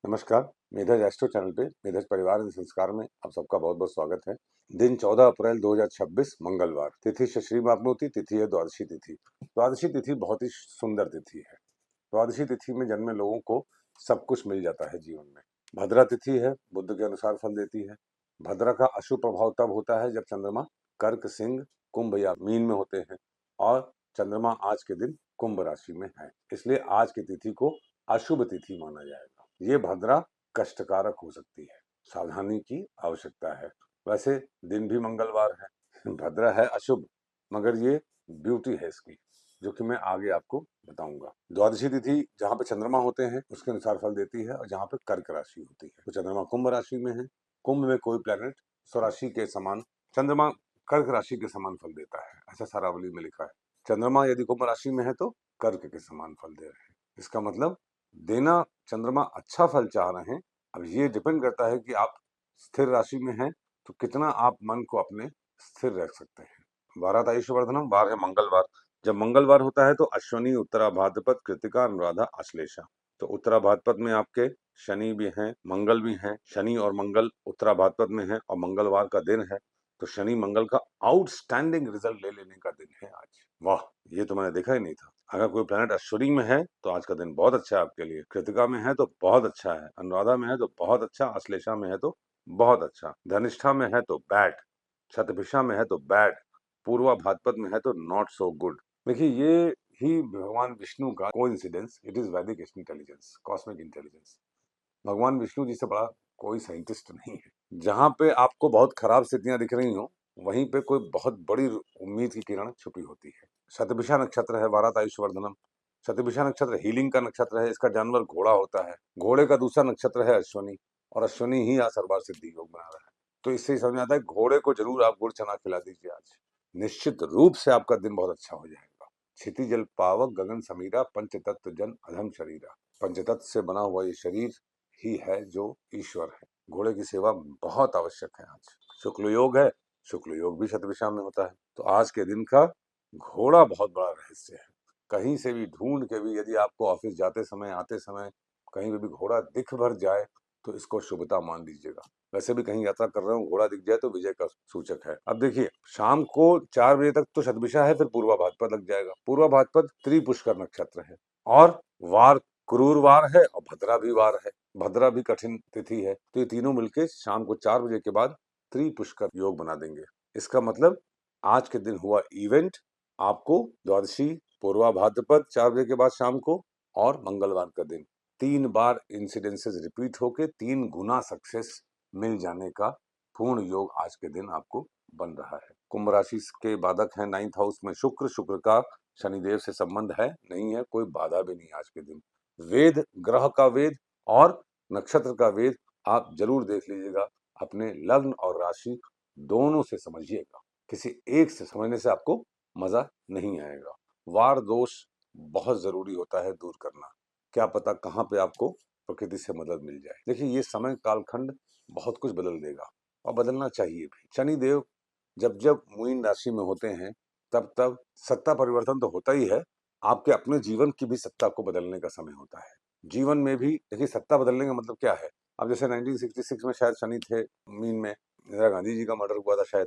नमस्कार। मेधज astro channel पे मेधज परिवार एवं संस्कार में आप सबका बहुत बहुत स्वागत है। दिन 14 अप्रैल 2026 मंगलवार, तिथि शश्री मापनोती, तिथि है द्वादशी तिथि। द्वादशी तिथि बहुत ही सुंदर तिथि है। द्वादशी तिथि में जन्मे लोगों को सब कुछ मिल जाता है जीवन में। भद्रा तिथि है, बुद्ध के अनुसार फल देती है। भद्रा का अशुभ प्रभाव तब होता है जब चंद्रमा कर्क, सिंह, कुंभ या मीन में होते हैं और चंद्रमा आज के दिन कुंभ राशि में है, इसलिए आज की तिथि को अशुभ तिथि माना जाएगा। ये भद्रा कष्टकारक हो सकती है, सावधानी की आवश्यकता है। वैसे दिन भी मंगलवार है, भद्रा है अशुभ, मगर ये ब्यूटी है इसकी, जो कि मैं आगे आपको बताऊंगा। द्वादशी तिथि जहाँ पे चंद्रमा होते हैं उसके अनुसार फल देती है, और जहाँ पे कर्क राशि होती है तो चंद्रमा कुंभ राशि में है। कुंभ में कोई प्लैनेट स्वराशि के समान, चंद्रमा कर्क राशि के समान फल देता है, ऐसा सारावली में लिखा है। चंद्रमा यदि कुंभ राशि में है तो कर्क के समान फल दे रहे हैं। इसका मतलब देना, चंद्रमा अच्छा फल चाह रहे हैं। अब ये डिपेंड करता है कि आप स्थिर राशि में हैं तो कितना आप मन को अपने स्थिर रख सकते हैं। वारात आयुष्यवर्धनम, वार है मंगलवार। जब मंगलवार होता है तो अश्विनी, उत्तरा भाद्रपद, कृतिका, अनुराधा, आश्लेषा। तो उत्तरा भाद्रपद में आपके शनि भी हैं, मंगल भी हैं। शनि और मंगल उत्तरा भाद्रपद में है और मंगलवार का दिन है, तो शनि मंगल का आउटस्टैंडिंग रिजल्ट ले लेने का दिन है आज। वाह, ये तो मैंने देखा ही नहीं था। अगर कोई प्लैनेट अश्विनी में है तो आज का दिन बहुत अच्छा है आपके लिए, कृतिका में है तो बहुत अच्छा है, अनुराधा में है तो बहुत अच्छा, आश्लेषा में है तो बहुत अच्छा, धनिष्ठा में है तो बैड, शतभिषा में है तो बैड, पूर्वा भाद्रपद में है तो नॉट सो गुड। देखिए, ये ही भगवान विष्णु का कोइंसिडेंस, इट इज वैदिक इंटेलिजेंस, कॉस्मिक इंटेलिजेंस। भगवान विष्णु जी से बड़ा कोई साइंटिस्ट नहीं है। जहां पे आपको बहुत खराब स्थितियां दिख रही हो, वहीं पे कोई बहुत बड़ी उम्मीद की किरण छुपी होती है। शतभिषा नक्षत्र है, वारात आयुष्यवर्धनम। शतभिषा नक्षत्र हीलिंग का नक्षत्र है, इसका जानवर घोड़ा होता है। घोड़े का दूसरा नक्षत्र है अश्वनी, और अश्वनी ही आज सर्वार सिद्धि योग बना रहा है। तो इससे ही समझ में आता है, घोड़े को जरूर आप गुड़ चना खिला दीजिए आज, निश्चित रूप से आपका दिन बहुत अच्छा हो जाएगा। क्षिति जल पावक, गगन समीरा, पंच तत्व जन अधम शरीरा। पंचतत्व से बना हुआ ये शरीर ही है जो ईश्वर है। घोड़े की सेवा बहुत आवश्यक है आज। शुक्ल योग है, शुक्ल योग भी शतभिषा में होता है, तो आज के दिन का घोड़ा बहुत बड़ा रहस्य है। कहीं से भी ढूंढ के भी यदि आपको ऑफिस जाते समय, आते समय कहीं पे भी घोड़ा दिख भर जाए तो इसको शुभता मान लीजिएगा। वैसे भी कहीं यात्रा कर रहे हो, घोड़ा दिख जाए तो विजय का सूचक है। अब देखिए, शाम को 4 बजे तक तो शतभिषा है, फिर पूर्वा भाद्रपद लग जाएगा। पूर्वा भाद्रपद त्रिपुष्कर नक्षत्र है, और वार क्रूर वार है और भद्रा भी वार है। भद्रा भी कठिन तिथि है, तो ये तीनों मिलके शाम को 4 बजे के बाद त्रिपुष्कर योग बना देंगे। इसका मतलब आज के दिन हुआ इवेंट आपको द्वादशी, पूर्वा भाद्रपद 4 बजे के बाद शाम को, और मंगलवार का दिन 3 बार इंसिडेंसेस रिपीट होके 3 गुना सक्सेस मिल जाने का पूर्ण योग आज के दिन आपको बन रहा है। कुंभ राशि के बाधक है 9th हाउस में शुक्र। शुक्र का शनिदेव से संबंध है, नहीं है, कोई बाधा भी नहीं आज के दिन। वेद, ग्रह का वेद और नक्षत्र का वेद आप जरूर देख लीजिएगा, अपने लग्न और राशि दोनों से समझिएगा। किसी एक से समझने से आपको मजा नहीं आएगा। वार दोष बहुत जरूरी होता है दूर करना, क्या पता कहाँ पे आपको प्रकृति से मदद मिल जाए। देखिए, ये समय कालखंड बहुत कुछ बदल देगा, और बदलना चाहिए भी। शनिदेव जब जब मीन राशि में होते हैं तब तब सत्ता परिवर्तन तो होता ही है, आपके अपने जीवन की भी सत्ता को बदलने का समय होता है। जीवन में भी देखिए, सत्ता बदलने का मतलब क्या है। अब जैसे 1966 में शायद शनि थे मीन में, इंदिरा गांधी जी का मर्डर हुआ था शायद,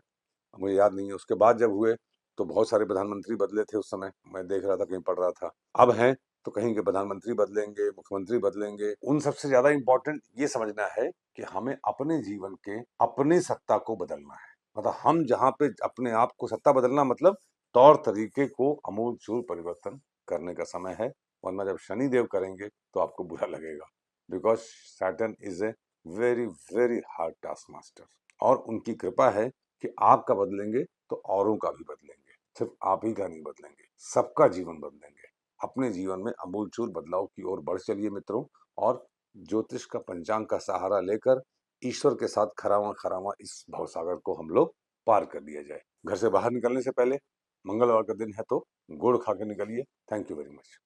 मुझे याद नहीं है। उसके बाद जब हुए तो बहुत सारे प्रधानमंत्री बदले थे, उस समय मैं देख रहा था, कहीं पढ़ रहा था। अब हैं तो कहीं के प्रधानमंत्री बदलेंगे, मुख्यमंत्री बदलेंगे। उन सबसे ज्यादा इंपॉर्टेंट ये समझना है कि हमें अपने जीवन के अपने सत्ता को बदलना है। मतलब हम जहाँ पे अपने आप को, सत्ता बदलना मतलब तौर तरीके को अमूल चूल परिवर्तन करने का समय है। वरना जब शनिदेव करेंगे तो आपको बुरा लगेगा, because Saturn is a very very hard task master, और उनकी कृपा है कि आपका बदलेंगे तो औरों का भी बदलेंगे। सिर्फ आप ही का नहीं बदलेंगे, सबका जीवन बदलेंगे। अपने जीवन में अमूलचूल बदलाव की ओर बढ़ चलिए मित्रों, और ज्योतिष का, पंचांग का सहारा लेकर ईश्वर के साथ खरावा खरावा इस भवसागर को हम लोग पार कर लिया जाए। घर से बाहर निकलने से पहले, मंगलवार का दिन है तो गुड़ खा के निकलिए। Thank you very much.